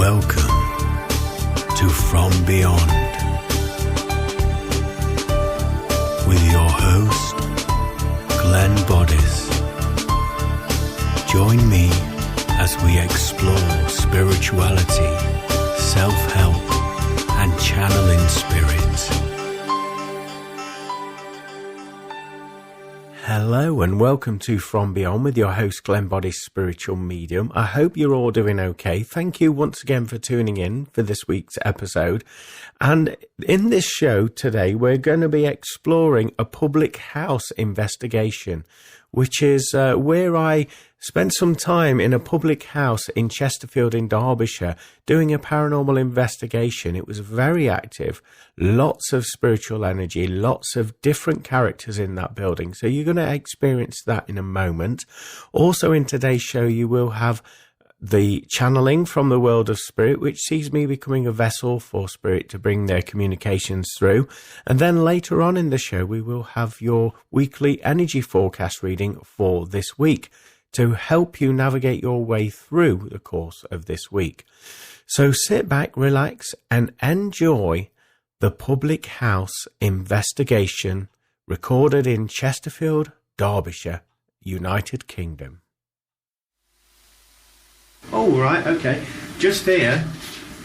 Welcome to From Beyond with your host, Glenn Boddice. Join me as we explore spirituality, self-help, and channeling spirits. Hello and welcome to From Beyond with your host Glenn Boddice, spiritual medium. I hope you're all doing okay. Thank you once again for tuning in for this week's episode. And in this show today, we're going to be exploring a public house investigation, which is where I spent some time in a public house in Chesterfield in Derbyshire doing a paranormal investigation. It was very active, lots of spiritual energy, lots of different characters in that building. So you're going to experience that in a moment. Also in today's show, you will have the channeling from the world of spirit, which sees me becoming a vessel for spirit to bring their communications through. And then later on in the show, we will have your weekly energy forecast reading for this week to help you navigate your way through the course of this week. So sit back, relax, and enjoy the public house investigation recorded in Chesterfield, Derbyshire, United Kingdom. Oh, right, okay. Just here,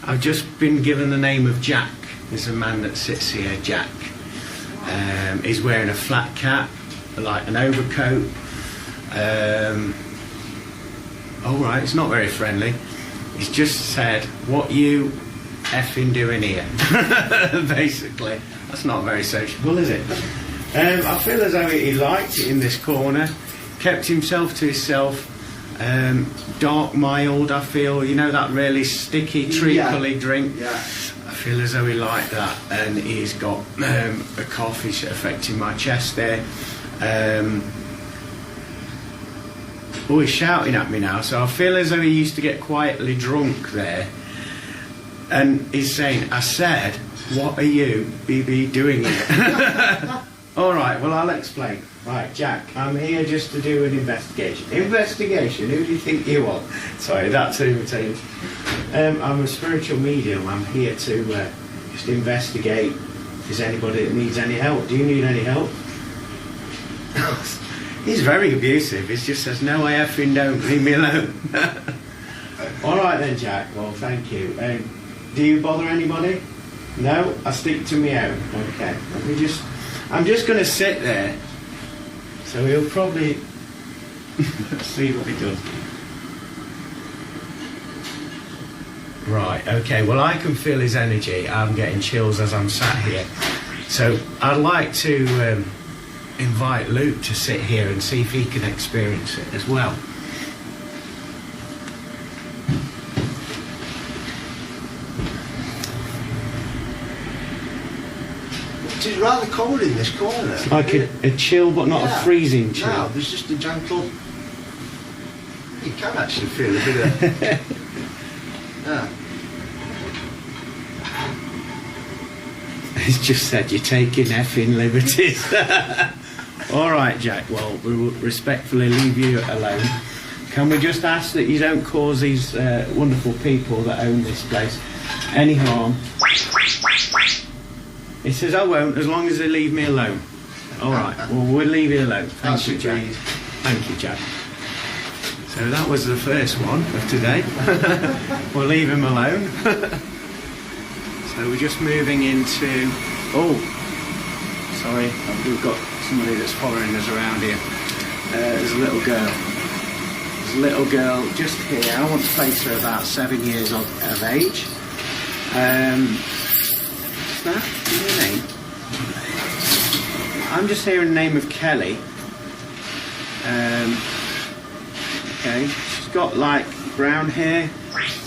I've just been given the name of Jack. There's a man that sits here, Jack. He's wearing a flat cap, like an overcoat. All right, it's not very friendly. He's just said, "What you effing doing here?" Basically, that's not very sociable, is it? I feel as though he liked it in this corner, kept himself to himself. Dark, mild, I feel, you know, that really sticky, treacly drink. Yeah. I feel as though he liked that, and he's got a cough, it's affecting my chest there. Oh, he's shouting at me now, so I feel as though he used to get quietly drunk there. And he's saying, "I said, what are you, BB, doing here?" All right, well, I'll explain. Right, Jack, I'm here just to do an investigation. Investigation? Who do you think you are? Sorry, that's who it is. I'm a spiritual medium. I'm here to just investigate if there's anybody that needs any help. Do you need any help? He's very abusive. He just says, "No, I effing don't. Leave me alone." All right then, Jack. Well, thank you. Do you bother anybody? No? I stick to me own. Okay. I'm just going to sit there. So he'll probably see what he does. Right, okay, well, I can feel his energy. I'm getting chills as I'm sat here. So I'd like to invite Luke to sit here and see if he can experience it as well. It's rather cold in this corner. Like a chill, but not a freezing chill. No, there's just a gentle... You can actually feel a bit of... Yeah. He's just said you're taking effing liberties. All right, Jack, well, we will respectfully leave you alone. Can we just ask that you don't cause these wonderful people that own this place any harm? He says, "I won't, as long as they leave me alone." All right, well, we'll leave you alone. Thank you, Jack. Thank you, Jack. So that was the first one of today. We'll leave him alone. So we're just moving into... Oh, sorry, we've got somebody that's following us around here. There's a little girl. There's a little girl just here. I want to place her about 7 years of age. What's that? What's your name? I'm just hearing the name of Kelly. Okay, she's got like brown hair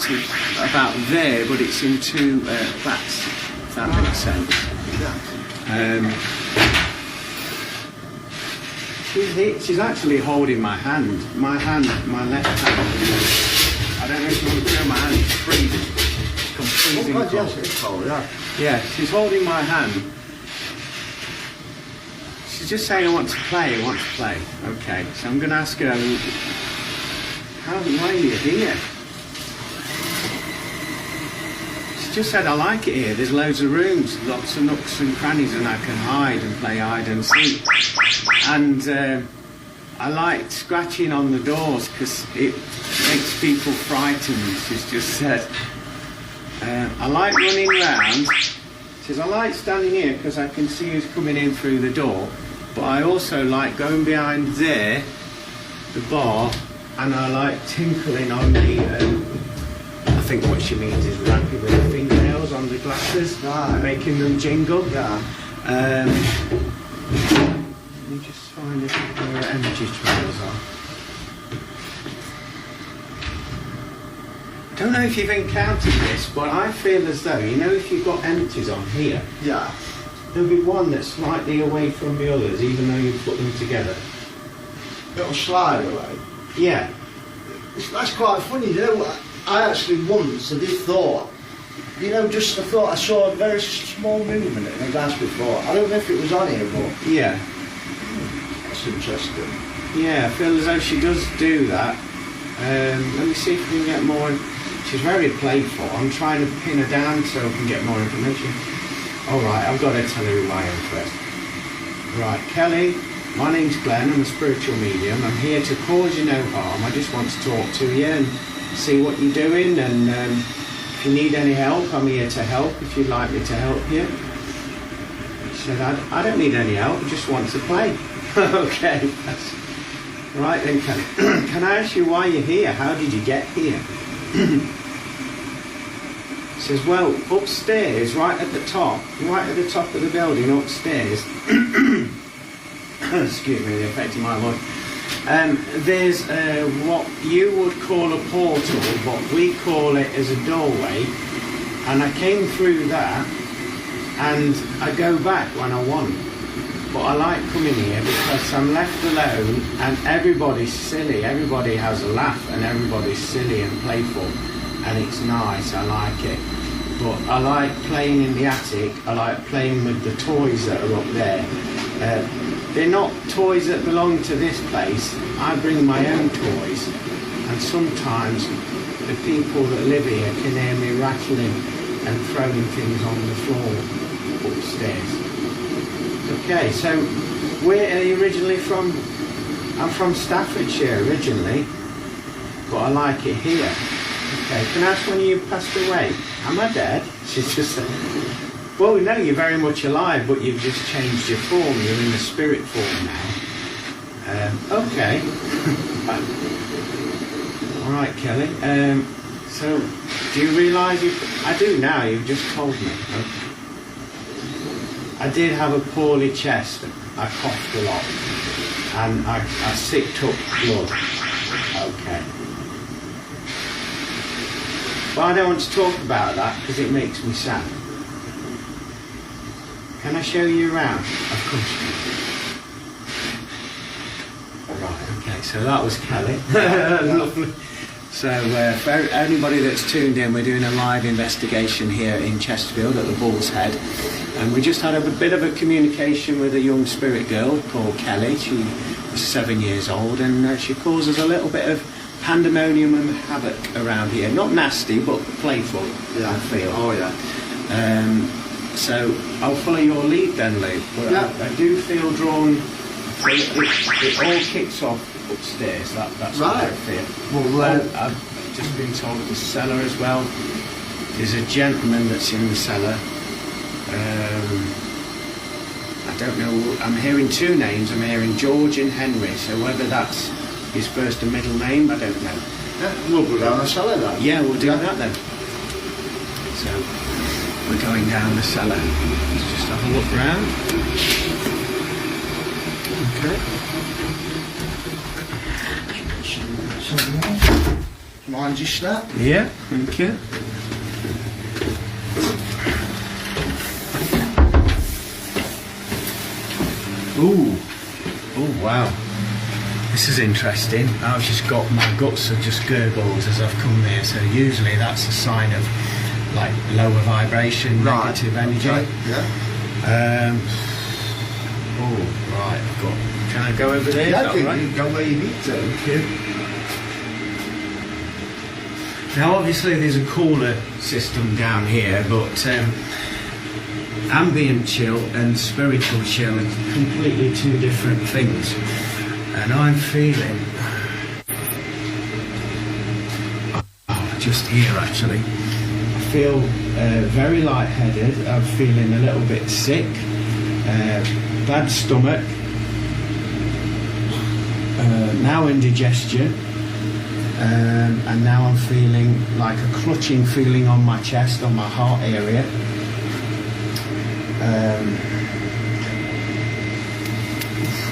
to about there, but it's in two plaits, if that makes sense. She's actually holding my hand, my left hand. I don't know if you want to feel my hand, it's freezing. It's cold. Yeah, she's holding my hand. She's just saying, I want to play. Okay, so I'm going to ask her, why are you here? She just said, I like it here. There's loads of rooms, lots of nooks and crannies, and I can hide and play hide and seek. And I like scratching on the doors because it makes people frightened. She's just said, I like running around. She says, I like standing here because I can see who's coming in through the door. But I also like going behind there, the bar, and I like tinkling on the, I think what she means is rapping with her fingernails on the glasses, making them jingle. Yeah. Let me just find if where her energy trails are. I don't know if you've encountered this, but I feel as though, you know, if you've got empties on here, Yeah. there'll be one that's slightly away from the others, even though you put them together. It'll slide away. Yeah. That's quite funny, you know. I actually once, I did thought, you know, just I thought I saw a very small movement in the glass before. I don't know if it was on here, but Yeah. that's interesting. Yeah, I feel as though she does do that. Let me see if we can get more. She's very playful. I'm trying to pin her down so I can get more information. Alright, I've got to tell her who I am first. Right, Kelly, my name's Glenn, I'm a spiritual medium. I'm here to cause you no harm. I just want to talk to you and see what you're doing, and if you need any help, I'm here to help if you'd like me to help you. She said, I don't need any help, I just want to play. Okay, right then, Kelly. Can I ask you why you're here? How did you get here? Says, well, upstairs, right at the top of the building, upstairs, excuse me, the effect of my voice, there's what you would call a portal, but we call it as a doorway, and I came through that, and I go back when I want, but I like coming here because I'm left alone, and everybody's silly, everybody has a laugh, and everybody's silly and playful, and it's nice, I like it. But I like playing in the attic, I like playing with the toys that are up there. They're not toys that belong to this place, I bring my own toys, and sometimes the people that live here can hear me rattling and throwing things on the floor upstairs. Okay, so where are you originally from? I'm from Staffordshire originally, but I like it here. Okay, can I ask when you passed away? Am I dead? She just said, well, no, you're very much alive, but you've just changed your form. You're in the spirit form now. Okay. All right, Kelly. So, do you realise you... I do now, you've just told me. Okay. I did have a poorly chest. I coughed a lot. And I sicked up blood. Okay. But I don't want to talk about that because it makes me sad. Can I show you around? Of course. Right, okay, so that was Kelly. Lovely. So for anybody that's tuned in, we're doing a live investigation here in Chesterfield at the Bull's Head. And we just had a bit of a communication with a young spirit girl called Kelly. She was 7 years old, and she causes a little bit of pandemonium and havoc around here. Not nasty, but playful, Yeah. I feel. Oh, yeah. So I'll follow your lead then, Lou. But Yeah. I do feel drawn. It all kicks off upstairs. That's what I Right. feel. Well, I've just been told the cellar as well. There's a gentleman that's in the cellar. I don't know. I'm hearing two names. I'm hearing George and Henry. So whether that's his first and middle name, I don't know. yeah, we'll go down the cellar then. Yeah, we'll do that then. So we're going down the cellar. Let's just have a look round. Okay. Mind your snap. Yeah, thank you. Ooh. Oh, wow. This is interesting. I've just got, my guts have just gurgled as I've come here, so usually that's a sign of like lower vibration, negative energy. Okay. Yeah. Oh, right, I've got, can I go over there? Yeah, Is that I think right? you can go where you need to. Thank you. Now obviously there's a cooler system down here, but ambient chill and spiritual chill are completely two different things. And I'm feeling, just here actually, I feel very lightheaded. I'm feeling a little bit sick, bad stomach, now indigestion. And now I'm feeling like a clutching feeling on my chest, on my heart area.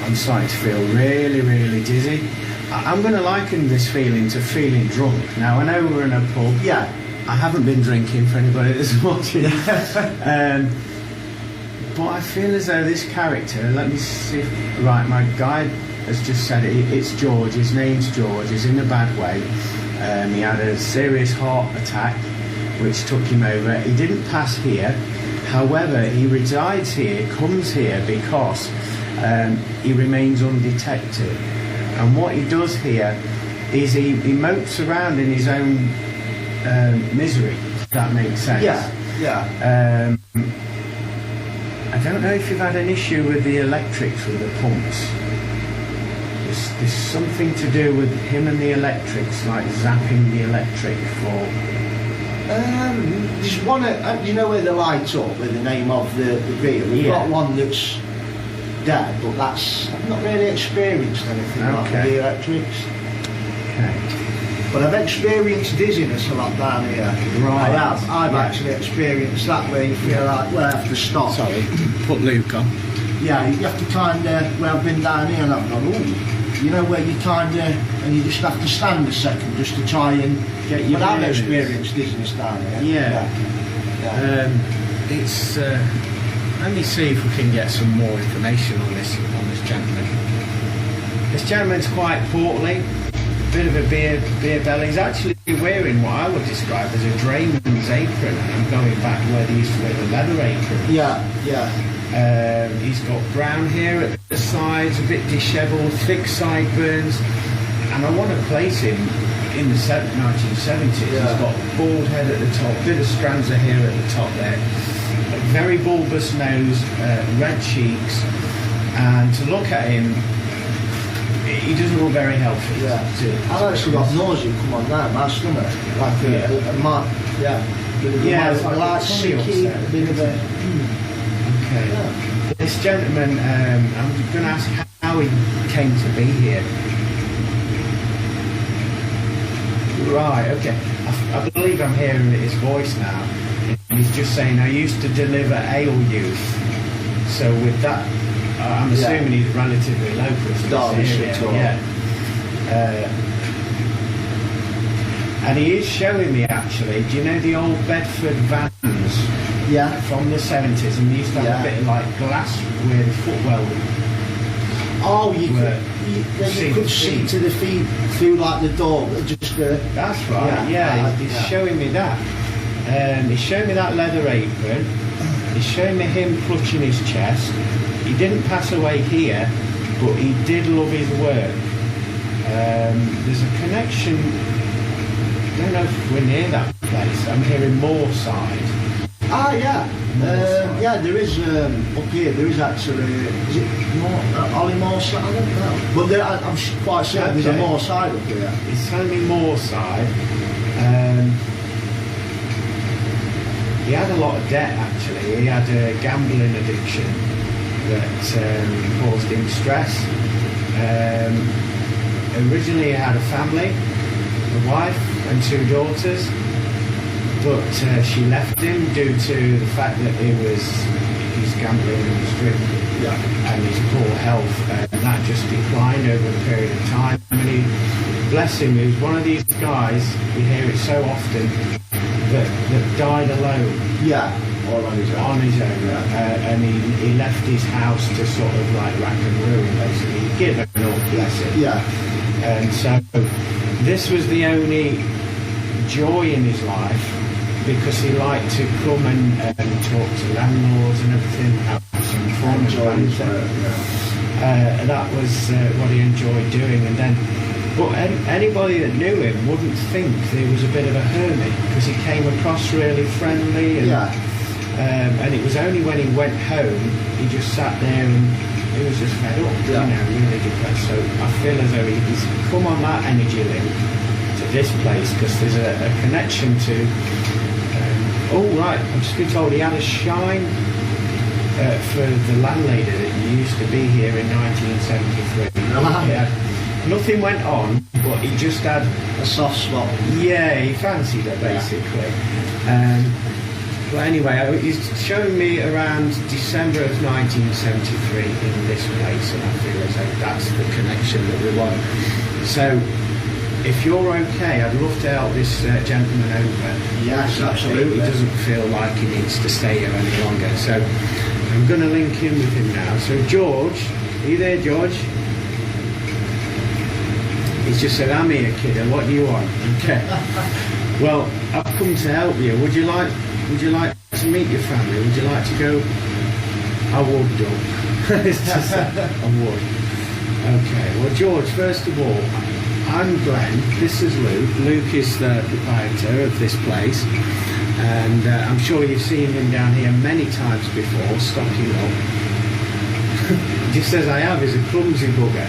I'm starting to feel really, really dizzy. I'm going to liken this feeling to feeling drunk. Now, I know we're in a pub. Yeah. I haven't been drinking for anybody that's watching. But I feel as though this character, let me see, right, my guide has just said it's George, his name's George, he's in a bad way. He had a serious heart attack which took him over. He didn't pass here, however he resides here, comes here because he remains undetected. And what he does here is he mopes around in his own misery, if that makes sense. Yeah. I don't know if you've had an issue with the electrics with the pumps. There's something to do with him and the electrics, like zapping the electric for... There's one, you know where they light up with the name of the reel? We've got one that's dead, but I've not really experienced anything like with the electrics. Okay. But I've experienced dizziness a lot down here. Right. I've actually experienced that where you feel like, well, I have to stop. Sorry, put Luke on. Yeah, you have to kind of, well, I've been down here and I've gone, ooh. You know where you kind of, and you just have to stand a second just to try and get your... But I've experienced dizziness down here. Yeah. It's, let me see if we can get some more information on this gentleman. This gentleman's quite portly, bit of a beer belly. He's actually wearing what I would describe as a drayman's apron. I'm going back where they used to wear the leather apron. Yeah. He's got brown hair at the sides, a bit dishevelled, thick sideburns, and I want to place him in the 1970s. Yeah. He's got a bald head at the top, bit of strands of hair at the top there, a very bulbous nose, red cheeks, and to look at him, he doesn't look very healthy. Yeah. I've actually got nausea come on now, my stomach. Like like sicky, a bit of a... Okay. Yeah. This gentleman, I'm going to ask how he came to be here. Right, okay. I believe I'm hearing his voice now. He's just saying, I used to deliver ale youth. So with that, I'm assuming he's relatively local to this area. Yeah. And he is showing me actually, do you know the old Bedford vans? Yeah. From the 70s, and they used to have a bit of like glass with footwell. Oh, you could see to the feet through like the door, just that's right. Yeah, he's showing me that. He's showing me that leather apron. He's showing me him clutching his chest. He didn't pass away here, but he did love his work. There's a connection. I don't know if we're near that place. I'm hearing Moorside. Ah, yeah. There is up here. There is actually. Is it Ollie Moorside? I don't know. But I'm quite certain there's a Moorside up here. He's telling me Moorside. He had a lot of debt actually. He had a gambling addiction that caused him stress. Originally, he had a family, a wife and 2 daughters. But she left him due to the fact that he's gambling and was drinking, and his poor health, and that just declined over a period of time. And he, bless him, he was one of these guys, you hear it so often, that died alone. Yeah, all on his own. On his own, and he left his house to sort of like rack and ruin, basically. Given all, bless him. Yeah. And so this was the only joy in his life, because he liked to come and talk to landlords and everything, have some fun. That was what he enjoyed doing. And then But anybody that knew him wouldn't think he was a bit of a hermit, because he came across really friendly. And, and it was only when he went home, he just sat there and he was just fed up, really depressed. So I feel as though he's come on that energy link to this place, because there's a connection to... oh right, I've just been told he had a shine for the landlady that used to be here in 1973. Nothing went on, but he just had a soft spot. Yeah, he fancied her basically. But anyway, he's showing me around December of 1973 in this place, and I feel as though that's the connection that we want. So, if you're okay, I'd love to help this gentleman over. Yes, absolutely. He doesn't feel like he needs to stay here any longer. So, I'm going to link in with him now. So, George, are you there, George? He's just said, I'm here, kid, and what do you want? Okay. Well, I've come to help you. Would you like to meet your family? Would you like to go? I would, Doug. It's just, I would. Okay. Well, George, first of all, I'm Glenn. This is Luke. Luke is the proprietor of this place, and I'm sure you've seen him down here many times before, stocking up. He just says I have. He's a clumsy bugger.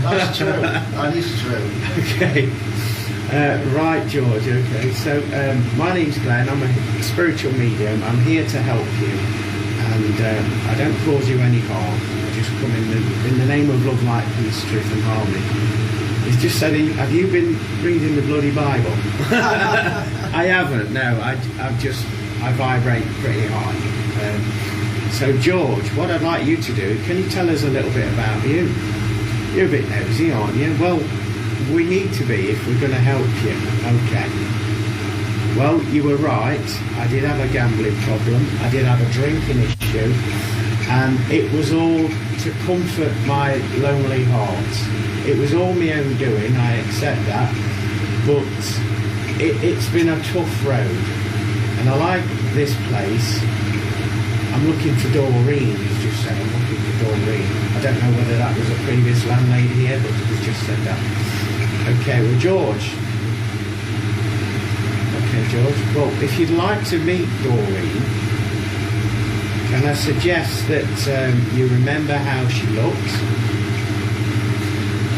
That's true. That is true. Okay. Right, George, okay. So, my name's Glenn. I'm a spiritual medium. I'm here to help you. And I don't cause you any harm. I just come in the name of love, light, peace, truth and harmony. He's just said, have you been reading the bloody Bible? I haven't, no. I vibrate pretty high. So, George, what I'd like you to do, can you tell us a little bit about you? You're a bit nosy, aren't you? Well, we need to be if we're going to help you. Okay. Well, you were right. I did have a gambling problem. I did have a drinking issue. And it was all to comfort my lonely heart. It was all my own doing, I accept that. But it's been a tough road. And I like this place. I'm looking for Doreen, he's just said. I'm looking for Doreen. I don't know whether that was a previous landlady here, but he's just said that. Okay, well, George. Okay, George. Well, if you'd like to meet Doreen, can I suggest that you remember how she looked?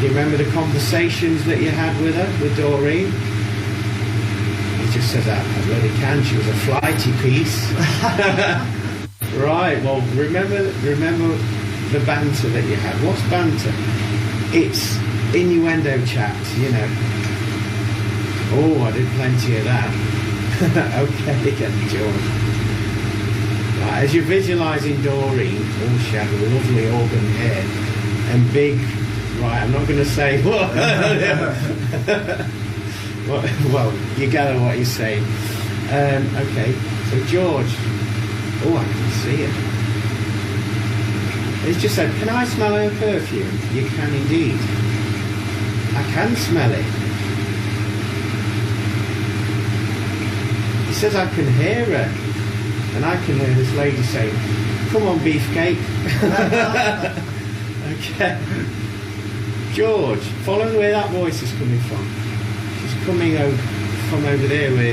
Do you remember the conversations that you had with her, with Doreen? He just said that. I really can. She was a flighty piece. Right, well, remember the banter that you had. What's banter? It's innuendo chat, you know. Oh, I did plenty of that. Okay, then, George. Right, as you're visualising Doreen, she had lovely auburn hair and big... Right, I'm not going to say what. Well, you gather what he's saying. Okay, so George... Oh, I can see it. He's just said, can I smell her perfume? You can indeed. I can smell it. He says I can hear her. And I can hear this lady saying, come on, beefcake. Okay. George, follow where that voice is coming from. She's coming from over there where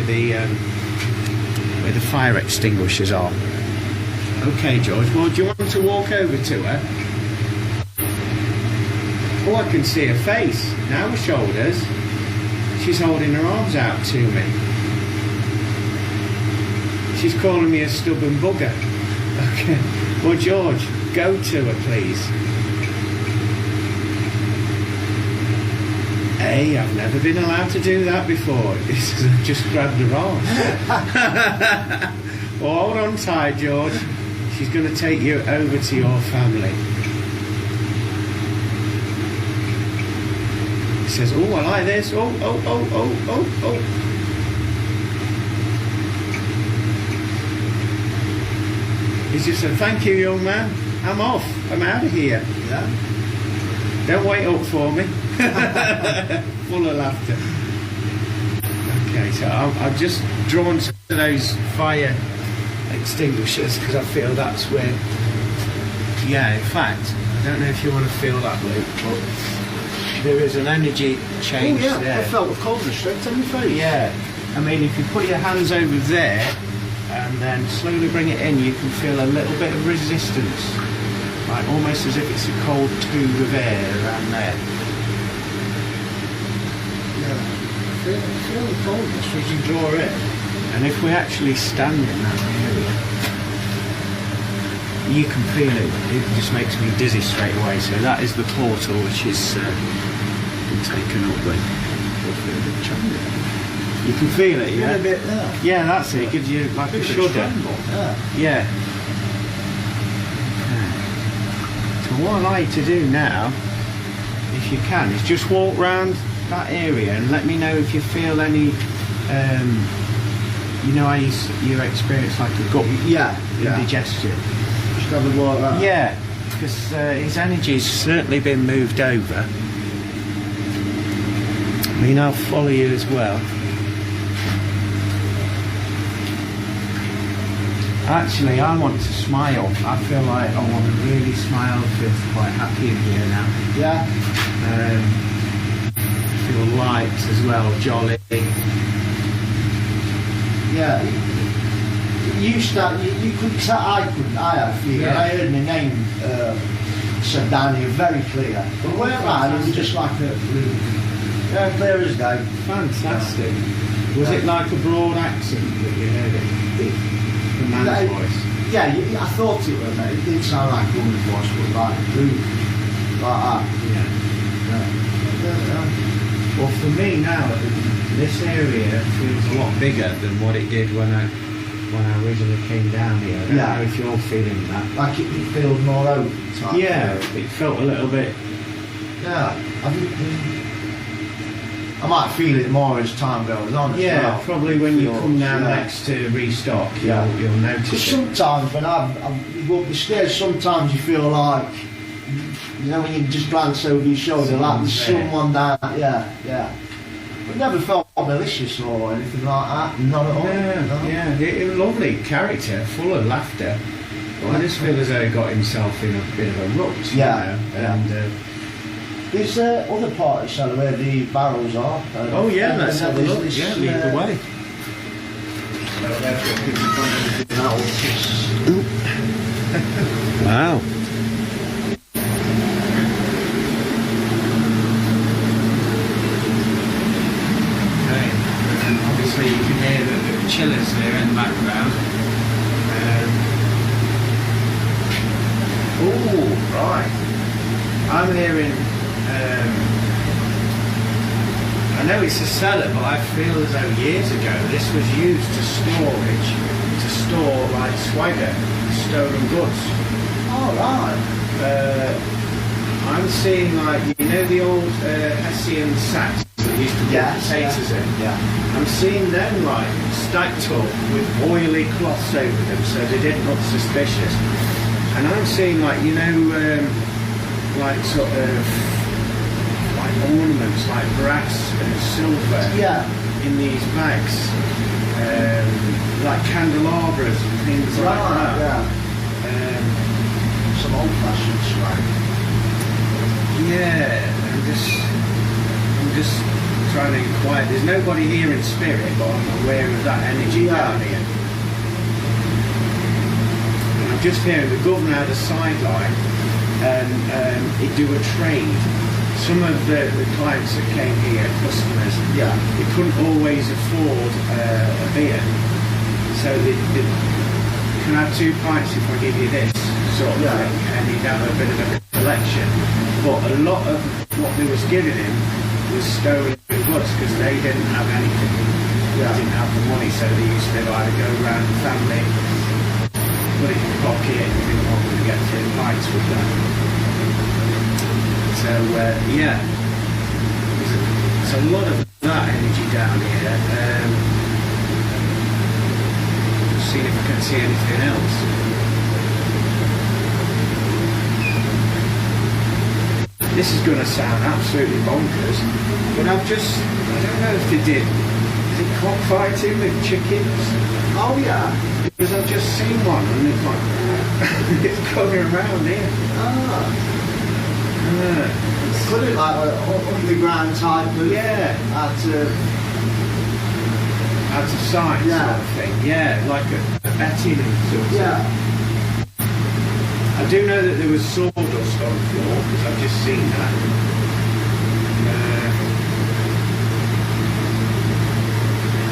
the fire extinguishers are. Okay, George, well, do you want to walk over to her? Oh, I can see her face. Now her shoulders. She's holding her arms out to me. She's calling me a stubborn bugger. Okay. Well, George, go to her, please. Hey, I've never been allowed to do that before. I've just grabbed her arm. Well, hold on tight, George. She's going to take you over to your family. He says, oh, I like this. Oh. He's just said, thank you, young man. I'm off. I'm out of here. Yeah. Don't wait up for me. Full of laughter. Okay, so I've just drawn to those fire extinguishers because I feel that's where... Yeah, in fact, I don't know if you want to feel that, Luke, but there is an energy change there. I felt a coldness straight on your face. Yeah, I mean, if you put your hands over there and then slowly bring it in, you can feel a little bit of resistance, like almost as if it's a cold tube of air around there. Yeah, I feel the coldness as you draw in. And if we actually stand in that area, you can feel it. It just makes me dizzy straight away. So that is the portal which is been taken up with. You can feel it, yeah? A bit there. Yeah, that's it. It gives you like a shudder. Yeah. So what I'd like to do now, if you can, is just walk round that area and let me know if you feel any, you know how you experience like a gut indigestion. Just have a walk around. Yeah, because his energy's certainly been moved over. I mean, I'll follow you as well. Actually, I want to smile. I feel like I want to really smile, feel quite happy in here now. Yeah. Feel light as well, jolly. Yeah. You couldn't tell, I had fear. Yeah. I heard my name said down here very clear. But where I it was just like a clear as day. Fantastic. Was it like a broad accent that you heard it? The man's voice? Yeah, I thought it was. It did sound like a woman's voice, but like rude. Like that. Yeah. Well, for me now, this area feels a lot bigger than what it did when I originally came down here. I don't know if you're feeling that. Like it feels more open. Yeah, it felt a little bit. Yeah, I might feel it more as time goes on. Yeah, well. when you come down next to restock, you'll notice it. Sometimes when you go up the stairs, sometimes you feel like, you know, when you just glance over your shoulder, like there's someone down. Yeah. But never felt malicious or anything like that. Not at all. Yeah. It was lovely character, full of laughter. Well, I just feel as though he got himself in a bit of a rut. Yeah. And there's other parts cellar where the barrels are. Let's have a look. Yeah, lead the way. Wow. Okay. Obviously you can hear the chillers there in the background. Right. I'm hearing I know it's a cellar, but I feel as though years ago this was used to store like swagger, stolen goods. Oh, right. I'm seeing like, you know, the old Hessian sacks that used to put potatoes in? Yeah. I'm seeing them like stacked up with oily cloths over them so they didn't look suspicious. And I'm seeing like, you know, like sort of like ornaments like brass and silver in these bags, like candelabras and things like that. Some old-fashioned swag. Yeah, I'm just trying to inquire. There's nobody here in spirit, but I'm aware of that energy down here. And I'm just hearing the governor had a sideline and he'd do a trade. Some of the clients that came here, customers, they couldn't always afford a beer. So they can I have 2 pints if I give you this sort of thing, and he'd have a bit of a collection. But a lot of what they was giving him was stolen goods because they didn't have anything. They didn't have the money, so they used to either go around the family, put it in the pocket, and didn't want to get 3 pints with that. So there's a lot of that energy down here. Just seeing if I can see anything else. This is going to sound absolutely bonkers, but I don't know if they did. Is it cockfighting with chickens? Oh yeah. Because I've just seen one and it's like, it's coming around here. Put it like an underground type of... Yeah. Out of sight sort of thing. Yeah, like a betting sort of. Yeah. I do know that there was sawdust on the floor, because I've just seen that.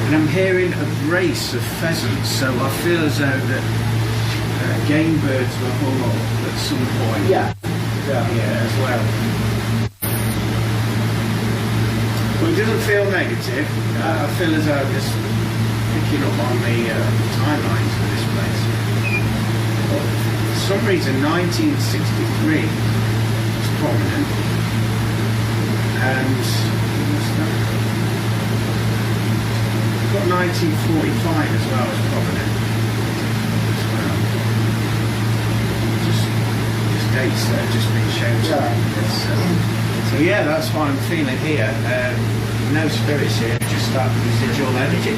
And I'm hearing a brace of pheasants, so I feel as though that game birds were hung up at some point. Yeah. Yeah, as well. Well, it doesn't feel negative. I feel as though I'm just picking up on the timelines for this place. But for some reason, 1963 was prominent, and we've got 1945 as well as prominent. Just dates that have just been shown to me. So yeah, that's what I'm feeling here. No spirits here, just that residual energy.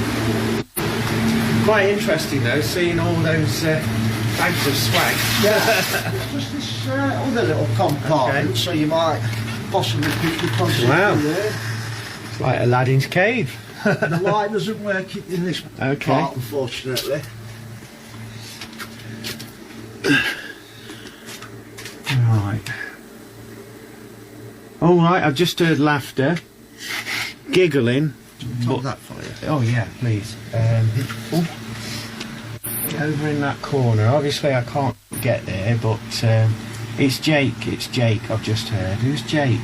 Quite interesting though, seeing all those bags of swag. Yeah. Just this other little compartment, so you might possibly pick your position there. It's like Aladdin's cave. The light doesn't work in this part, unfortunately. Right. All right, I've just heard laughter, giggling. Top that for you. Oh yeah, please. Over in that corner. Obviously, I can't get there, but it's Jake. It's Jake. I've just heard. Who's Jake?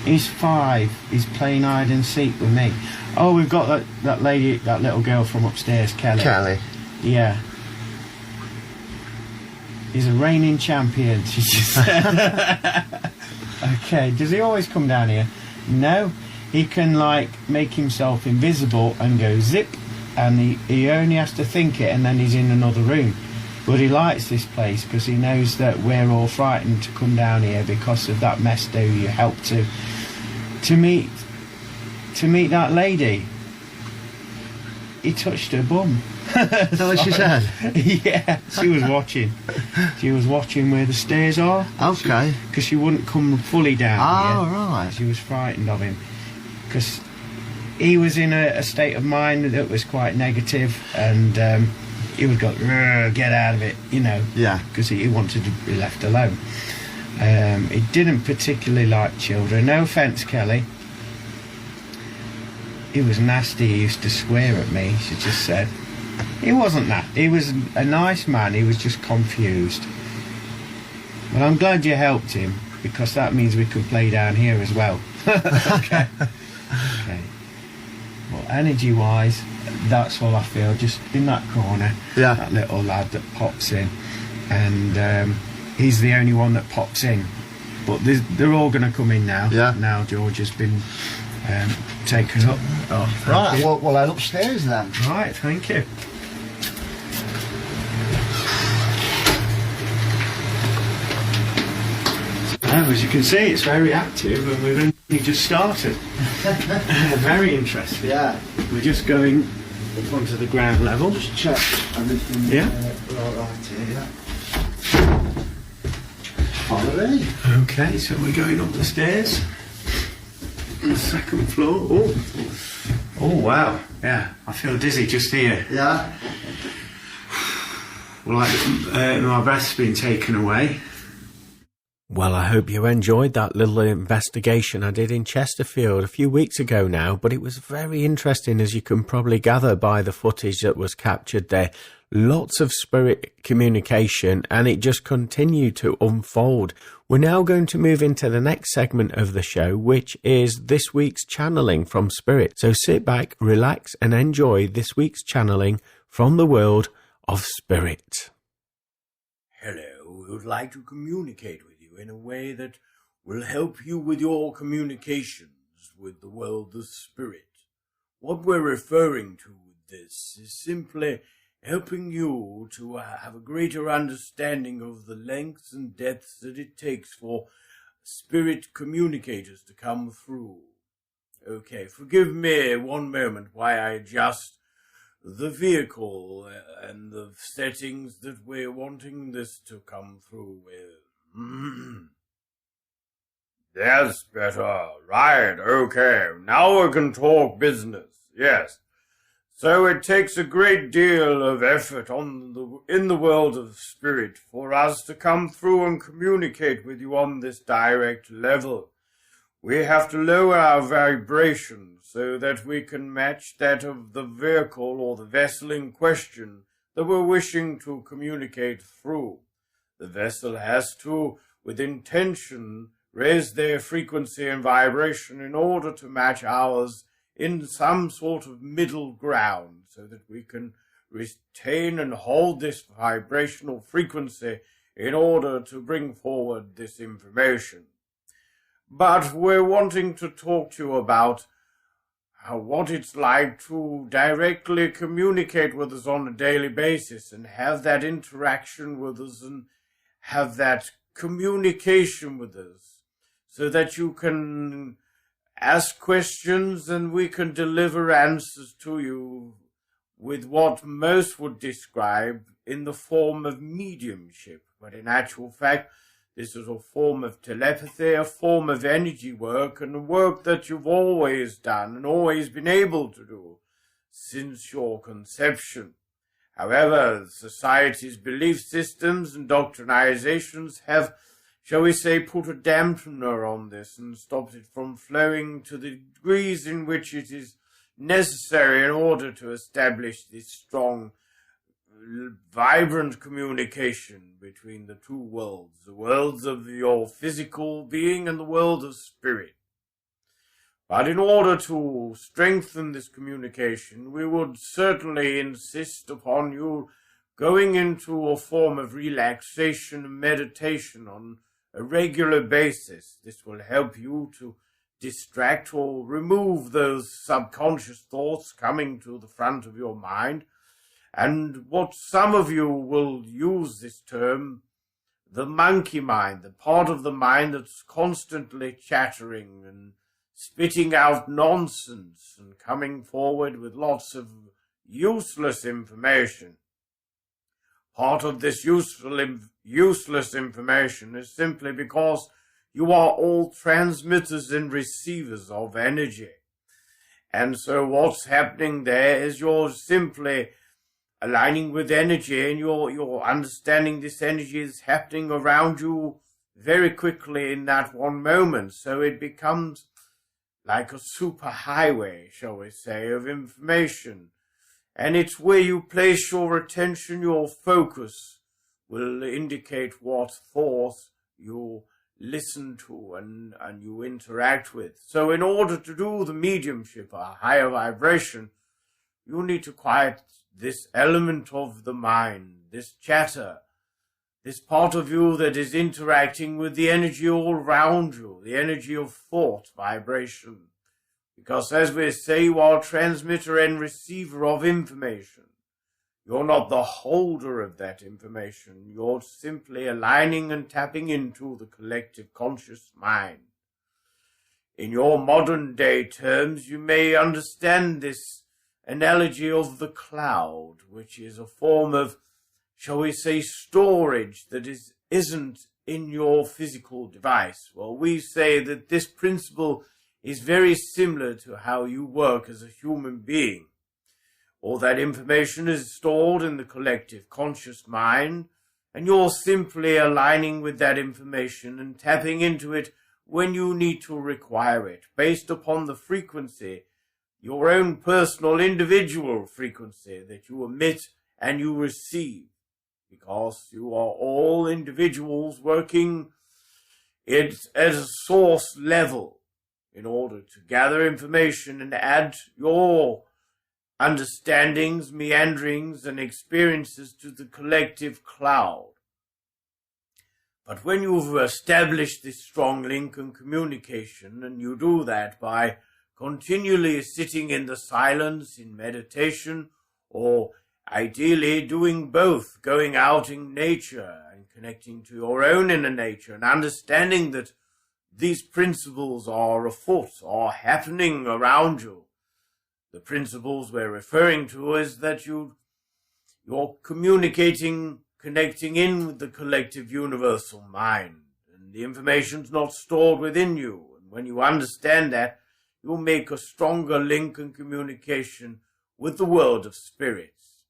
He's 5. He's playing hide and seek with me. Oh, we've got that lady, that little girl from upstairs, Kelly. Kelly. Yeah. He's a reigning champion, she just said. Okay, does he always come down here? No. He can, like, make himself invisible and go zip, and he only has to think it, and then he's in another room. But he likes this place because he knows that we're all frightened to come down here because of that mess that you helped to meet that lady. He touched her bum. Is that what she said? Yeah, she was watching. She was watching where the stairs are. Okay. Because she wouldn't come fully down Oh, here. right. She was frightened of him. Because he was in a state of mind that was quite negative, and he would go, get out of it, you know. Yeah. Because he wanted to be left alone. He didn't particularly like children. No offence, Kelly. He was nasty. He used to swear at me, she just said. He wasn't that. He was a nice man. He was just confused. But I'm glad you helped him, because that means we could play down here as well. Okay. Okay. Well, energy-wise, that's all I feel. Just in that corner, that little lad that pops in, and he's the only one that pops in. But they're all going to come in now. Yeah. Now George has been taken up. Oh, Right, we'll head upstairs then. Right, thank you. As you can see, it's very active, and we've only just started. Very interesting. Yeah. We're just going up onto the ground level. Just check everything. Yeah. We're all right here, yeah. Follow me. Okay, so we're going up the stairs. The second floor. Oh, wow. Yeah, I feel dizzy just here. Yeah. Like my breath's been taken away. Well, I hope you enjoyed that little investigation I did in Chesterfield a few weeks ago now, but it was very interesting, as you can probably gather by the footage that was captured there. Lots of spirit communication, and it just continued to unfold. We're now going to move into the next segment of the show, which is this week's channeling from spirit. So sit back, relax, and enjoy this week's channeling from the world of spirit. Hello, we would like to communicate with you in a way that will help you with your communications with the world of spirit. What we're referring to with this is simply helping you to have a greater understanding of the lengths and depths that it takes for spirit communicators to come through. Okay, forgive me 1 moment while I adjust the vehicle and the settings that we're wanting this to come through with. That's better. Right, okay. Now we can talk business. Yes. So it takes a great deal of effort in the world of spirit for us to come through and communicate with you on this direct level. We have to lower our vibration so that we can match that of the vehicle or the vessel in question that we're wishing to communicate through. The vessel has to, with intention, raise their frequency and vibration in order to match ours in some sort of middle ground so that we can retain and hold this vibrational frequency in order to bring forward this information. But we're wanting to talk to you about what it's like to directly communicate with us on a daily basis and have that interaction with us and have that communication with us so that you can ask questions and we can deliver answers to you with what most would describe in the form of mediumship. But in actual fact, this is a form of telepathy, a form of energy work, and a work that you've always done and always been able to do since your conception. However, society's belief systems and doctrinizations have, shall we say, put a dampener on this and stopped it from flowing to the degrees in which it is necessary in order to establish this strong, vibrant communication between the two worlds, the worlds of your physical being and the world of spirit. But in order to strengthen this communication, we would certainly insist upon you going into a form of relaxation and meditation on a regular basis. This will help you to distract or remove those subconscious thoughts coming to the front of your mind. And what some of you will use this term, the monkey mind, the part of the mind that's constantly chattering and spitting out nonsense and coming forward with lots of useless information. Part of this useless information is simply because you are all transmitters and receivers of energy. And so what's happening there is you're simply aligning with energy, and you're understanding this energy is happening around you very quickly in that one moment. So it becomes like a superhighway, shall we say, of information. And it's where you place your attention, your focus will indicate what thought you listen to and you interact with. So in order to do the mediumship, a higher vibration, you need to quiet this element of the mind, this chatter, this part of you that is interacting with the energy all around you, the energy of thought, vibration. Because as we say, you are transmitter and receiver of information. You're not the holder of that information. You're simply aligning and tapping into the collective conscious mind. In your modern day terms, you may understand this analogy of the cloud, which is a form of, shall we say, storage that isn't in your physical device. Well, we say that this principle is very similar to how you work as a human being. All that information is stored in the collective conscious mind, and you're simply aligning with that information and tapping into it when you need to require it, based upon the frequency, your own personal individual frequency that you emit and you receive, because you are all individuals working at a source level in order to gather information and add your understandings, meanderings, and experiences to the collective cloud. But when you've established this strong link and communication, and you do that by continually sitting in the silence in meditation, or ideally doing both, going out in nature and connecting to your own inner nature and understanding that these principles are afoot, are happening around you. The principles we're referring to is that you're communicating, connecting in with the collective universal mind. And and the information's not stored within you. And when you understand that, you'll make a stronger link and communication with the world of spirits.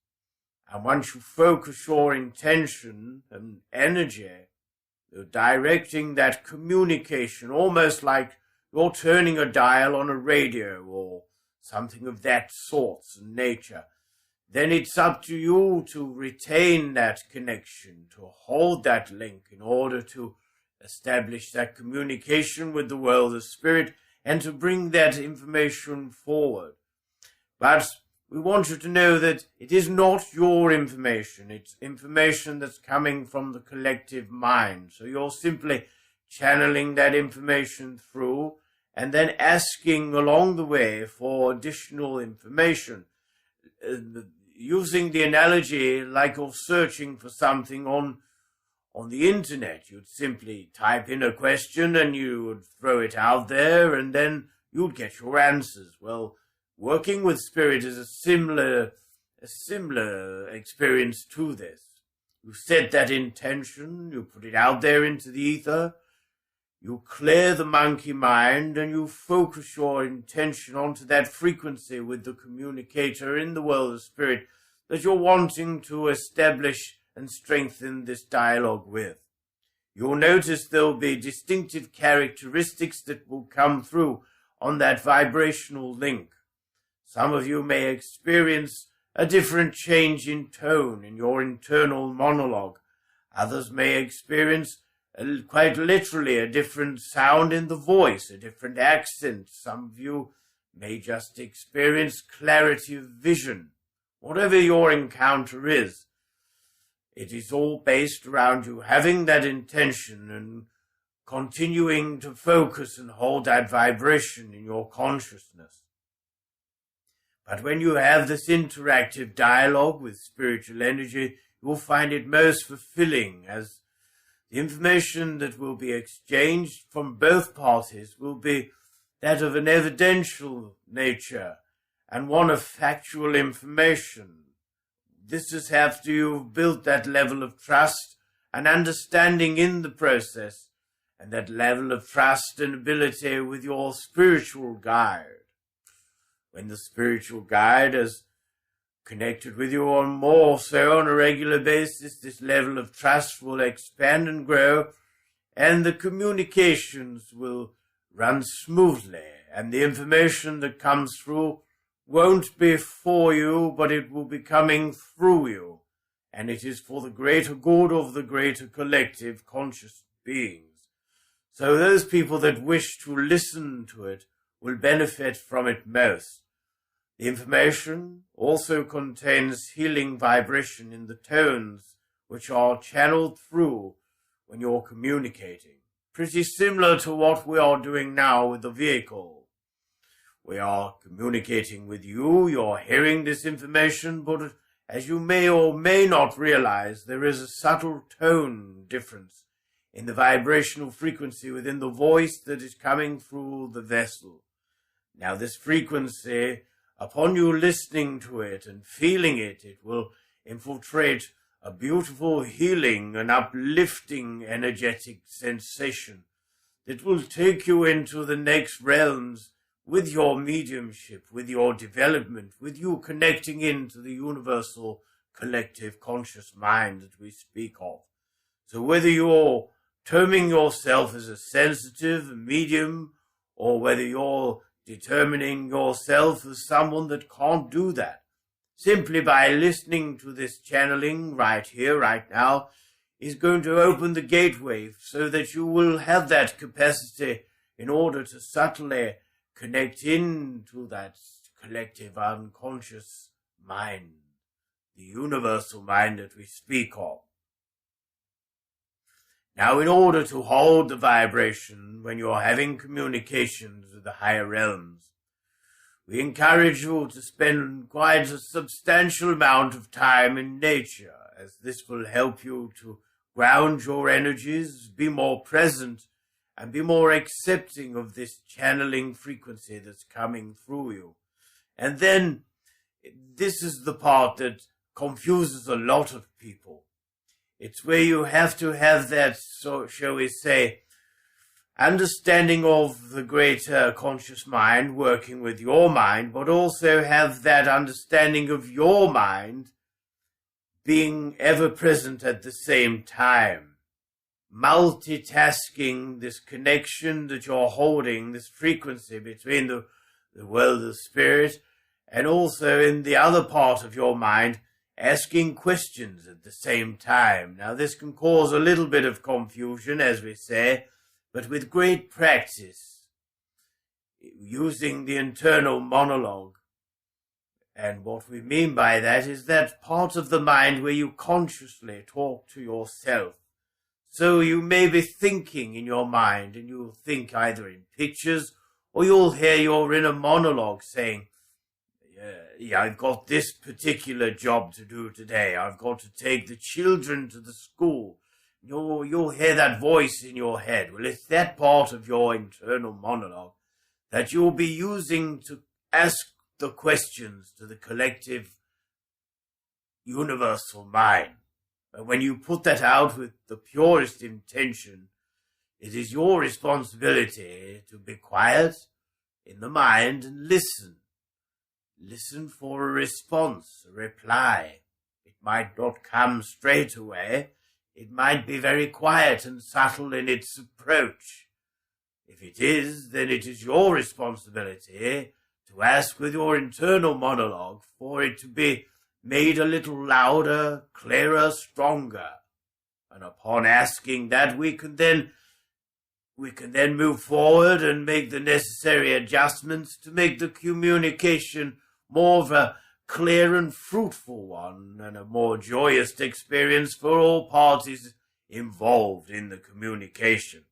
And once you focus your intention and energy, you're directing that communication almost like you're turning a dial on a radio or something of that sort and nature. Then it's up to you to retain that connection, to hold that link in order to establish that communication with the world of spirit and to bring that information forward. But we want you to know that it is not your information. It's information that's coming from the collective mind. So you're simply channeling that information through and then asking along the way for additional information. Using the analogy like you're searching for something on the internet. You'd simply type in a question and you would throw it out there and then you'd get your answers. Well, working with spirit is a similar experience to this. You set that intention, you put it out there into the ether, you clear the monkey mind and you focus your intention onto that frequency with the communicator in the world of spirit that you're wanting to establish and strengthen this dialogue with. You'll notice there'll be distinctive characteristics that will come through on that vibrational link. Some of you may experience a different change in tone in your internal monologue. Others may experience quite literally a different sound in the voice, a different accent. Some of you may just experience clarity of vision. Whatever your encounter is, it is all based around you having that intention and continuing to focus and hold that vibration in your consciousness. But when you have this interactive dialogue with spiritual energy, you will find it most fulfilling, as the information that will be exchanged from both parties will be that of an evidential nature and one of factual information. This is after you've built that level of trust and understanding in the process, and that level of trust and ability with your spiritual guide. When the spiritual guide is connected with you on more so on a regular basis, this level of trust will expand and grow, and the communications will run smoothly, and the information that comes through won't be for you, but it will be coming through you, and it is for the greater good of the greater collective conscious beings. So those people that wish to listen to it will benefit from it most. The information also contains healing vibration in the tones which are channeled through when you're communicating. Pretty similar to what we are doing now with the vehicle. We are communicating with you, you're hearing this information, but as you may or may not realize, there is a subtle tone difference in the vibrational frequency within the voice that is coming through the vessel. Now this frequency, upon you listening to it and feeling it, it will infiltrate a beautiful healing and uplifting energetic sensation that will take you into the next realms with your mediumship, with your development, with you connecting into the universal collective conscious mind that we speak of. So whether you're terming yourself as a sensitive, a medium, or whether you're determining yourself as someone that can't do that, simply by listening to this channeling right here, right now, is going to open the gateway so that you will have that capacity in order to subtly connect into that collective unconscious mind, the universal mind that we speak of. Now, in order to hold the vibration when you're having communications with the higher realms, we encourage you to spend quite a substantial amount of time in nature, as this will help you to ground your energies, be more present, and be more accepting of this channeling frequency that's coming through you. And then, this is the part that confuses a lot of people. It's where you have to have that, so shall we say, understanding of the greater conscious mind working with your mind, but also have that understanding of your mind being ever present at the same time. Multitasking, this connection that you're holding, this frequency between the world of spirit and also in the other part of your mind, asking questions at the same time. Now, this can cause a little bit of confusion, as we say, but with great practice, using the internal monologue. And what we mean by that is that part of the mind where you consciously talk to yourself. So you may be thinking in your mind, and you'll think either in pictures, or you'll hear your inner monologue saying, yeah, I've got this particular job to do today. I've got to take the children to the school. You'll hear that voice in your head. Well, it's that part of your internal monologue that you'll be using to ask the questions to the collective universal mind. But when you put that out with the purest intention, it is your responsibility to be quiet in the mind and listen. Listen for a response, a reply. It might not come straight away. It might be very quiet and subtle in its approach. If it is, then it is your responsibility to ask with your internal monologue for it to be made a little louder, clearer, stronger. And upon asking that, we can then move forward and make the necessary adjustments to make the communication more of a clear and fruitful one, and a more joyous experience for all parties involved in the communication.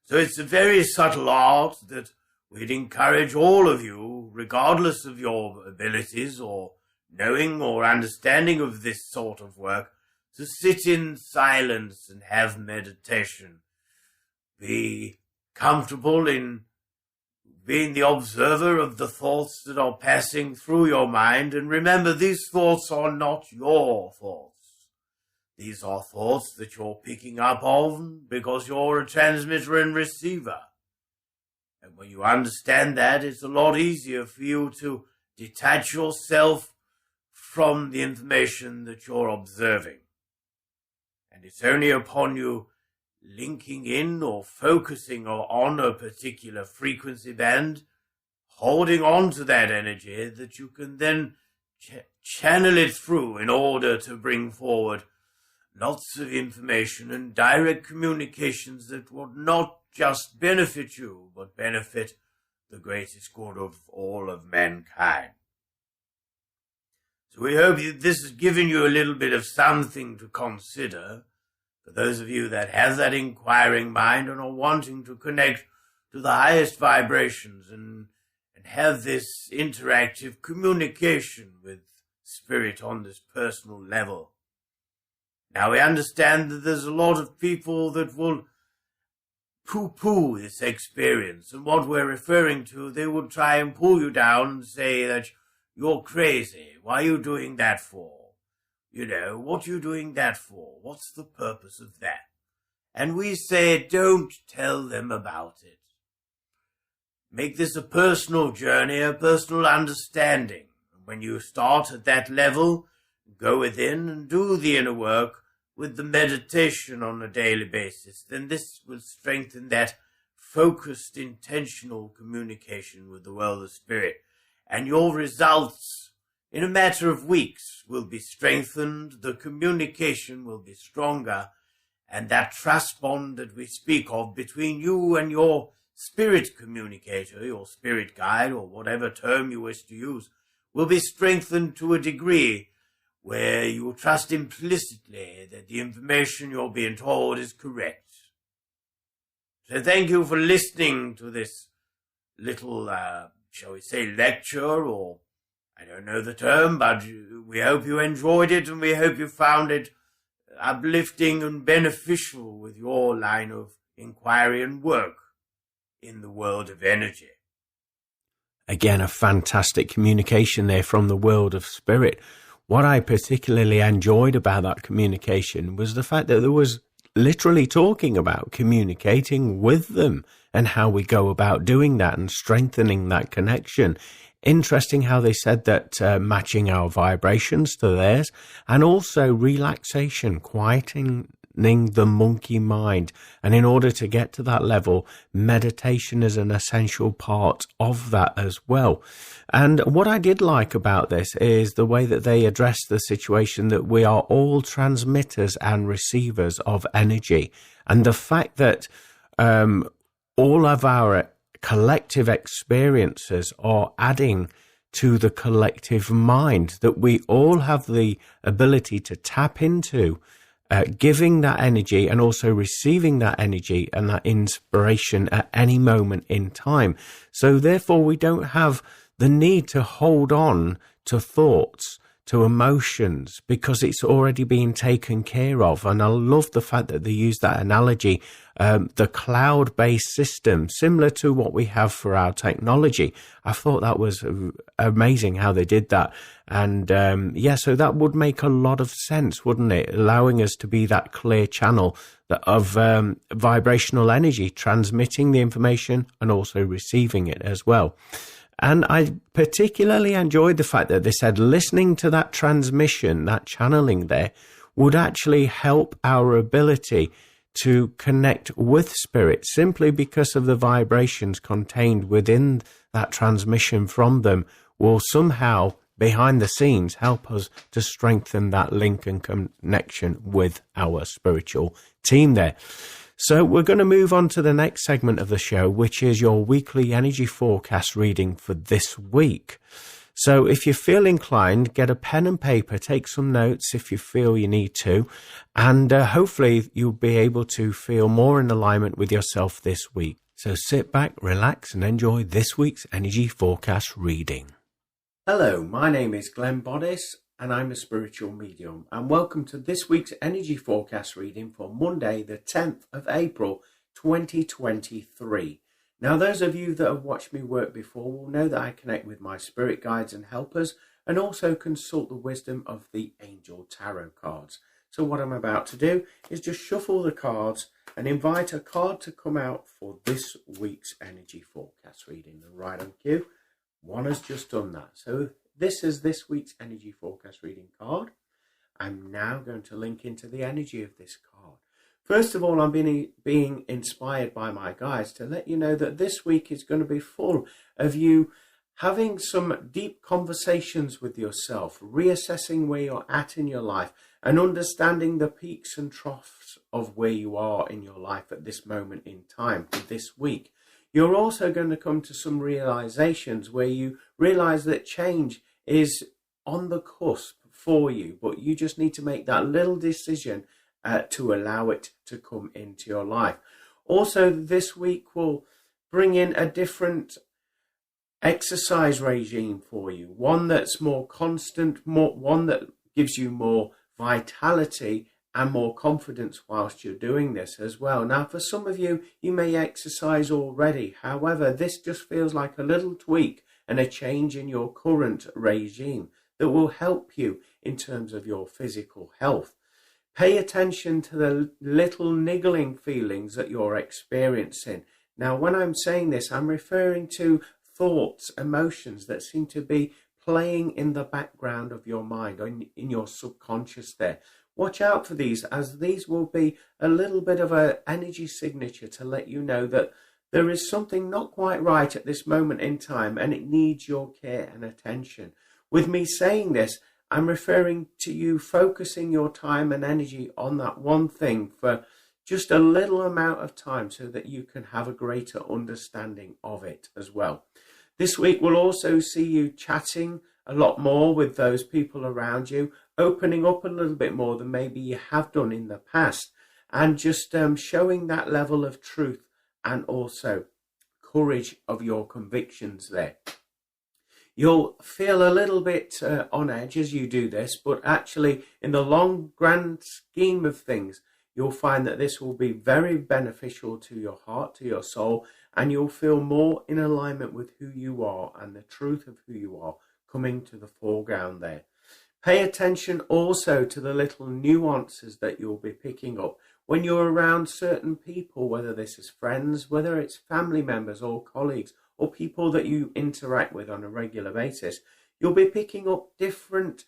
So it's a very subtle art that we'd encourage all of you, regardless of your abilities or knowing or understanding of this sort of work, to sit in silence and have meditation. Be comfortable in being the observer of the thoughts that are passing through your mind, and remember, these thoughts are not your thoughts. These are thoughts that you're picking up on because you're a transmitter and receiver. And when you understand that, it's a lot easier for you to detach yourself from the information that you're observing. And it's only upon you linking in or focusing on a particular frequency band, holding on to that energy, that you can then channel it through in order to bring forward lots of information and direct communications that would not just benefit you, but benefit the greatest good of all of mankind. So we hope this has given you a little bit of something to consider for those of you that have that inquiring mind and are wanting to connect to the highest vibrations and have this interactive communication with spirit on this personal level. Now we understand that there's a lot of people that will poo-poo this experience, and what we're referring to, they will try and pull you down and say that you're crazy. Why are you doing that for? You know, what are you doing that for? What's the purpose of that? And we say, don't tell them about it. Make this a personal journey, a personal understanding. And when you start at that level, go within and do the inner work with the meditation on a daily basis. Then this will strengthen that focused, intentional communication with the world of spirit. And your results in a matter of weeks will be strengthened, the communication will be stronger, and that trust bond that we speak of between you and your spirit communicator, your spirit guide, or whatever term you wish to use, will be strengthened to a degree where you will trust implicitly that the information you're being told is correct. So thank you for listening to this little, shall we say, lecture, or I don't know the term, but we hope you enjoyed it, and we hope you found it uplifting and beneficial with your line of inquiry and work in the world of energy. Again, a fantastic communication there from the world of spirit. What I particularly enjoyed about that communication was the fact that there was literally talking about communicating with them and how we go about doing that and strengthening that connection. Interesting how they said that matching our vibrations to theirs, and also relaxation, quieting the monkey mind. And in order to get to that level, meditation is an essential part of that as well. And what I did like about this is the way that they addressed the situation that we are all transmitters and receivers of energy, and the fact that all of our collective experiences are adding to the collective mind, that we all have the ability to tap into giving that energy and also receiving that energy and that inspiration at any moment in time. So therefore we don't have the need to hold on to thoughts, to emotions, because it's already been taken care of. And I love the fact that they use that analogy, the cloud-based system, similar to what we have for our technology. I thought that was amazing how they did that. And so that would make a lot of sense, wouldn't it? Allowing us to be that clear channel of vibrational energy, transmitting the information and also receiving it as well. And I particularly enjoyed the fact that they said listening to that transmission, that channeling there, would actually help our ability to connect with spirit, simply because of the vibrations contained within that transmission from them will somehow, behind the scenes, help us to strengthen that link and connection with our spiritual team there. So we're going to move on to the next segment of the show, which is your weekly energy forecast reading for this week. So if you feel inclined, get a pen and paper, take some notes if you feel you need to, and hopefully you'll be able to feel more in alignment with yourself this week. So sit back, relax, and enjoy this week's energy forecast reading. Hello, my name is Glenn Boddice, and I'm a spiritual medium, and welcome to this week's energy forecast reading for Monday, the 10th of April, 2023. Now, those of you that have watched me work before will know that I connect with my spirit guides and helpers, and also consult the wisdom of the Angel Tarot cards. So what I'm about to do is just shuffle the cards and invite a card to come out for this week's energy forecast reading. And right on cue, one has just done that. So this is this week's energy forecast reading card. I'm now going to link into the energy of this card. First of all, I'm being inspired by my guides to let you know that this week is going to be full of you having some deep conversations with yourself, reassessing where you're at in your life, and understanding the peaks and troughs of where you are in your life at this moment in time for this week. You're also going to come to some realizations where you realize that change is on the cusp for you, but you just need to make that little decision to allow it to come into your life. Also, this week will bring in a different exercise regime for you, one that's more constant, one that gives you more vitality and more confidence whilst you're doing this as well. Now, for some of you, you may exercise already. However, this just feels like a little tweak and a change in your current regime that will help you in terms of your physical health. Pay attention to the little niggling feelings that you're experiencing. Now, when I'm saying this, I'm referring to thoughts, emotions that seem to be playing in the background of your mind, or in your subconscious there. Watch out for these, as these will be a little bit of an energy signature to let you know that there is something not quite right at this moment in time, and it needs your care and attention. With me saying this, I'm referring to you focusing your time and energy on that one thing for just a little amount of time so that you can have a greater understanding of it as well. This week will also see you chatting a lot more with those people around you, opening up a little bit more than maybe you have done in the past, and just showing that level of truth and also courage of your convictions there. You'll feel a little bit on edge as you do this, but actually in the long grand scheme of things, you'll find that this will be very beneficial to your heart, to your soul, and you'll feel more in alignment with who you are and the truth of who you are coming to the foreground there. Pay attention also to the little nuances that you'll be picking up when you're around certain people, whether this is friends, whether it's family members or colleagues or people that you interact with on a regular basis, you'll be picking up different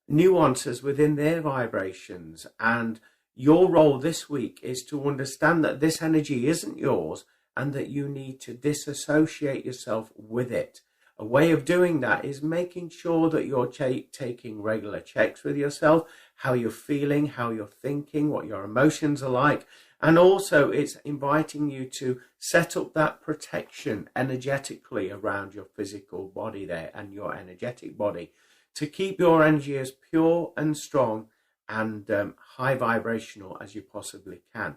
nuances within their vibrations. And your role this week is to understand that this energy isn't yours and that you need to disassociate yourself with it. A way of doing that is making sure that you're taking regular checks with yourself, how you're feeling, how you're thinking, what your emotions are like. And also it's inviting you to set up that protection energetically around your physical body there and your energetic body to keep your energy as pure and strong and high vibrational as you possibly can.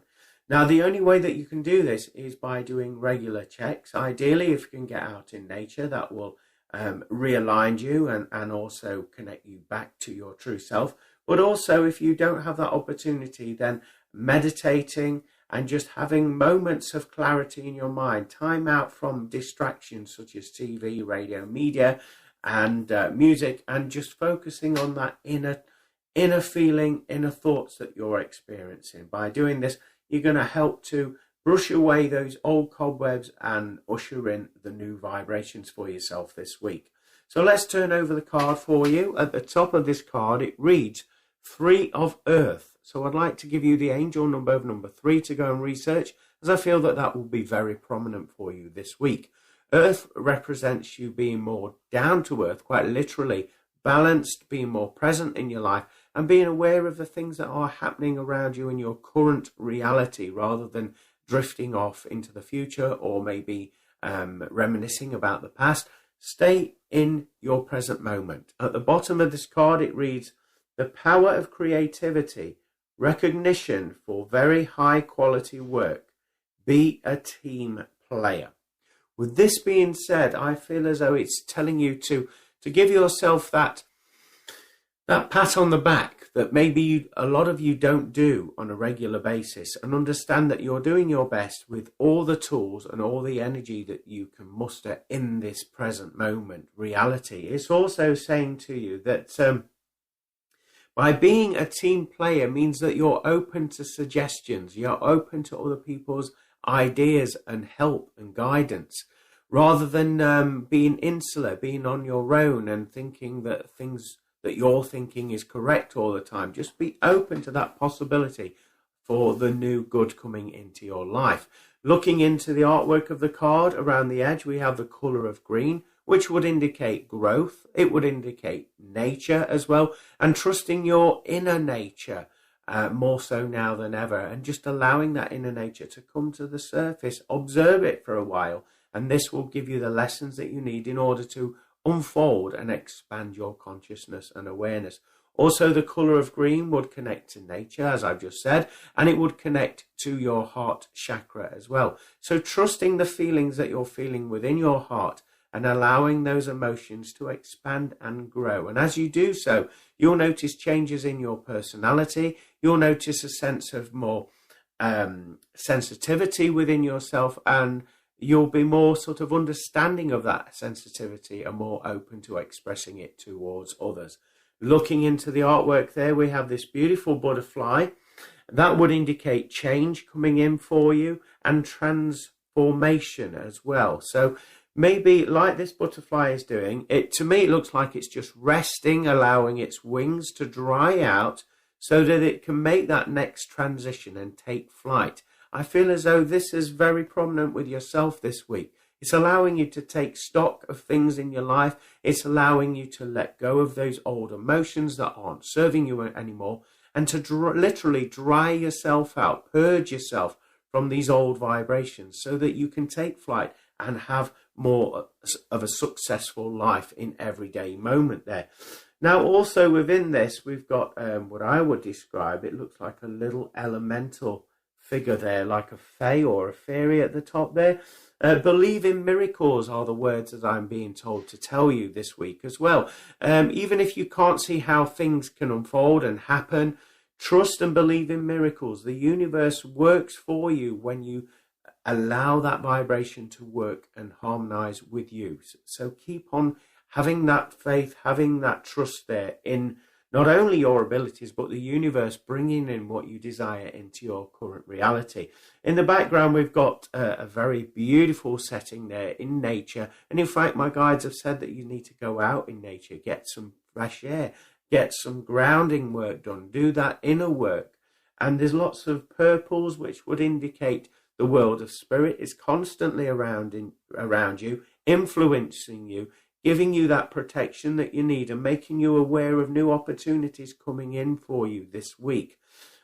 Now, the only way that you can do this is by doing regular checks. Ideally, if you can get out in nature, that will realign you and also connect you back to your true self. But also, if you don't have that opportunity, then meditating and just having moments of clarity in your mind, time out from distractions such as TV, radio, media, and music, and just focusing on that inner feeling, inner thoughts that you're experiencing. By doing this, you're going to help to brush away those old cobwebs and usher in the new vibrations for yourself this week. So let's turn over the card for you. At the top of this card, it reads 3 of Earth. So I'd like to give you the angel number of number 3 to go and research, as I feel that that will be very prominent for you this week. Earth represents you being more down to earth, quite literally, balanced, being more present in your life, and being aware of the things that are happening around you in your current reality, rather than drifting off into the future or maybe reminiscing about the past. Stay in your present moment. At the bottom of this card, it reads, the power of creativity, recognition for very high quality work. Be a team player. With this being said, I feel as though it's telling you to give yourself that pat on the back that maybe a lot of you don't do on a regular basis, and understand that you're doing your best with all the tools and all the energy that you can muster in this present moment reality. It's also saying to you that by being a team player means that you're open to suggestions, you're open to other people's ideas and help and guidance, rather than being insular, being on your own and thinking that things that you're thinking is correct all the time. Just be open to that possibility for the new good coming into your life. Looking into the artwork of the card, around the edge we have the colour of green, which would indicate growth. It would indicate nature as well, and trusting your inner nature more so now than ever, and just allowing that inner nature to come to the surface. Observe it for a while, and this will give you the lessons that you need in order to unfold and expand your consciousness and awareness. Also, the colour of green would connect to nature, as I've just said, and it would connect to your heart chakra as well. So trusting the feelings that you're feeling within your heart and allowing those emotions to expand and grow. And as you do so, you'll notice changes in your personality. You'll notice a sense of more sensitivity within yourself, and you'll be more sort of understanding of that sensitivity and more open to expressing it towards others. Looking into the artwork there, we have this beautiful butterfly. That would indicate change coming in for you and transformation as well. So maybe like this butterfly is doing, to me it looks like it's just resting, allowing its wings to dry out so that it can make that next transition and take flight. I feel as though this is very prominent with yourself this week. It's allowing you to take stock of things in your life. It's allowing you to let go of those old emotions that aren't serving you anymore, and to literally dry yourself out, purge yourself from these old vibrations so that you can take flight and have more of a successful life in everyday moment there. Now, also within this, we've got what I would describe, it looks like a little elemental figure there, like a fae or a fairy at the top there. Believe in miracles are the words that I'm being told to tell you this week as well. Even if you can't see how things can unfold and happen, trust and believe in miracles. The universe works for you when you allow that vibration to work and harmonize with you. So keep on having that faith, having that trust there in not only your abilities, but the universe bringing in what you desire into your current reality. In the background, we've got a very beautiful setting there in nature. And in fact, my guides have said that you need to go out in nature, get some fresh air, get some grounding work done, do that inner work. And there's lots of purples which would indicate the world of spirit is constantly around you, influencing you, giving you that protection that you need and making you aware of new opportunities coming in for you this week.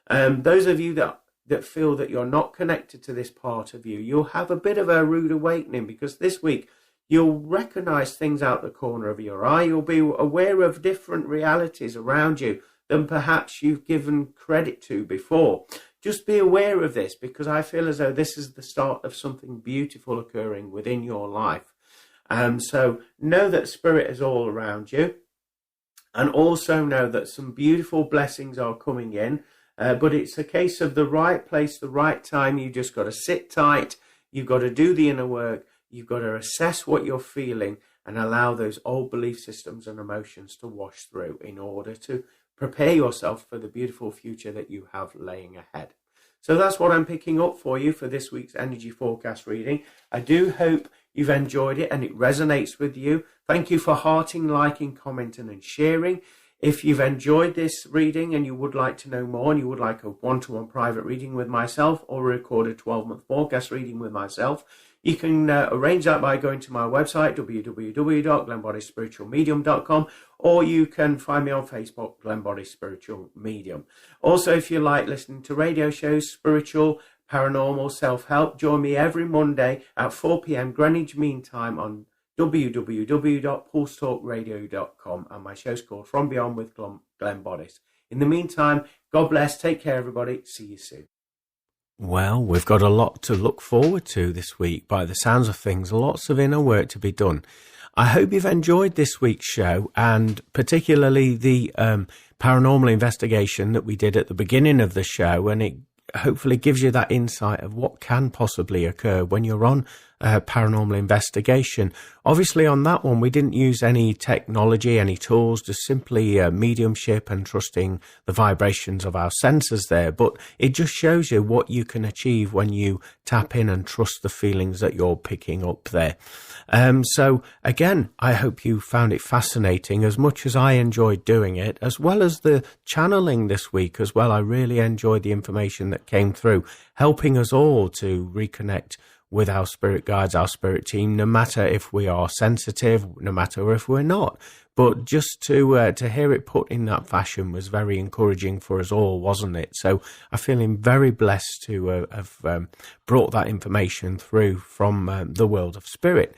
Those of you that feel that you're not connected to this part of you, you'll have a bit of a rude awakening, because this week you'll recognize things out the corner of your eye. You'll be aware of different realities around you than perhaps you've given credit to before. Just be aware of this, because I feel as though this is the start of something beautiful occurring within your life. So know that spirit is all around you, and also know that some beautiful blessings are coming in, but it's a case of the right place, the right time. You just got to sit tight. You've got to do the inner work. You've got to assess what you're feeling and allow those old belief systems and emotions to wash through in order to prepare yourself for the beautiful future that you have laying ahead. So that's what I'm picking up for you for this week's energy forecast reading. I do hope you've enjoyed it and it resonates with you. Thank you for hearting, liking, commenting and sharing. If you've enjoyed this reading and you would like to know more, and you would like a one-to-one private reading with myself or a recorded 12-month forecast reading with myself, you can arrange that by going to my website, www.glennboddicespiritualmedium.com, or you can find me on Facebook, Glenn Boddice Spiritual Medium. Also, if you like listening to radio shows, spiritual, paranormal, self-help, join me every Monday at 4 p.m. Greenwich Mean Time on www.pulsetalkradio.com, and my show's called From Beyond with Glenn Boddice. In the meantime, God bless, take care everybody, see you soon. Well, we've got a lot to look forward to this week. By the sounds of things, lots of inner work to be done. I hope you've enjoyed this week's show, and particularly the paranormal investigation that we did at the beginning of the show, and it hopefully gives you that insight of what can possibly occur when you're on paranormal investigation. Obviously on that one we didn't use any technology, any tools, just simply mediumship and trusting the vibrations of our senses there. But it just shows you what you can achieve when you tap in and trust the feelings that you're picking up there. So again, I hope you found it fascinating as much as I enjoyed doing it, as well as the channeling this week as well. I really enjoyed the information that came through, helping us all to reconnect with our spirit guides, our spirit team, no matter if we are sensitive, no matter if we're not. But just to hear it put in that fashion was very encouraging for us all, wasn't it? So I'm feeling very blessed to have brought that information through from the world of spirit.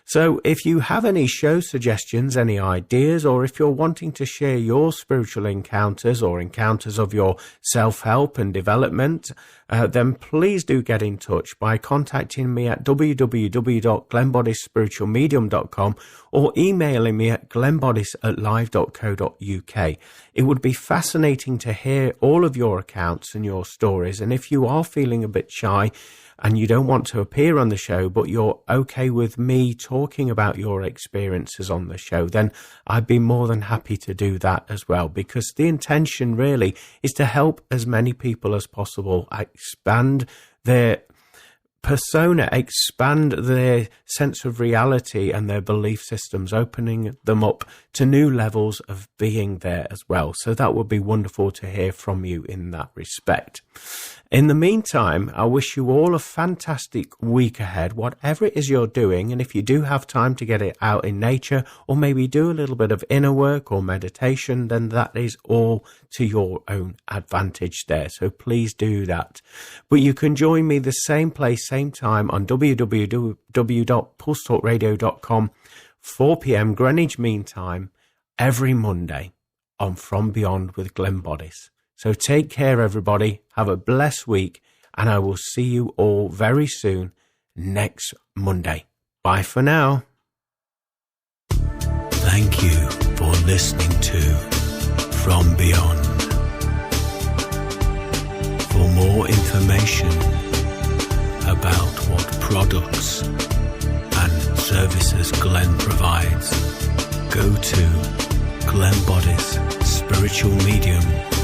So if you have any show suggestions, any ideas, or if you're wanting to share your spiritual encounters or encounters of your self-help and development, then please do get in touch by contacting me at www.glennboddicespiritualmedium.com or emailing me at glennboddice@live.co.uk. It would be fascinating to hear all of your accounts and your stories. And if you are feeling a bit shy and you don't want to appear on the show, but you're okay with me talking about your experiences on the show, then I'd be more than happy to do that as well, because the intention really is to help as many people as possible expand their persona, expand their sense of reality and their belief systems, opening them up to new levels of being there as well. So that would be wonderful to hear from you in that respect. In the meantime, I wish you all a fantastic week ahead, whatever it is you're doing. And if you do have time to get it out in nature, or maybe do a little bit of inner work or meditation, then that is all to your own advantage there. So please do that. But you can join me the same place, same time on www.pulsetalkradio.com, 4 p.m. Greenwich Mean Time, every Monday on From Beyond with Glenn Boddice. So take care, everybody. Have a blessed week, and I will see you all very soon next Monday. Bye for now. Thank you for listening to From Beyond. For more information about what products and services Glenn provides, go to Glenn Boddice spiritual medium.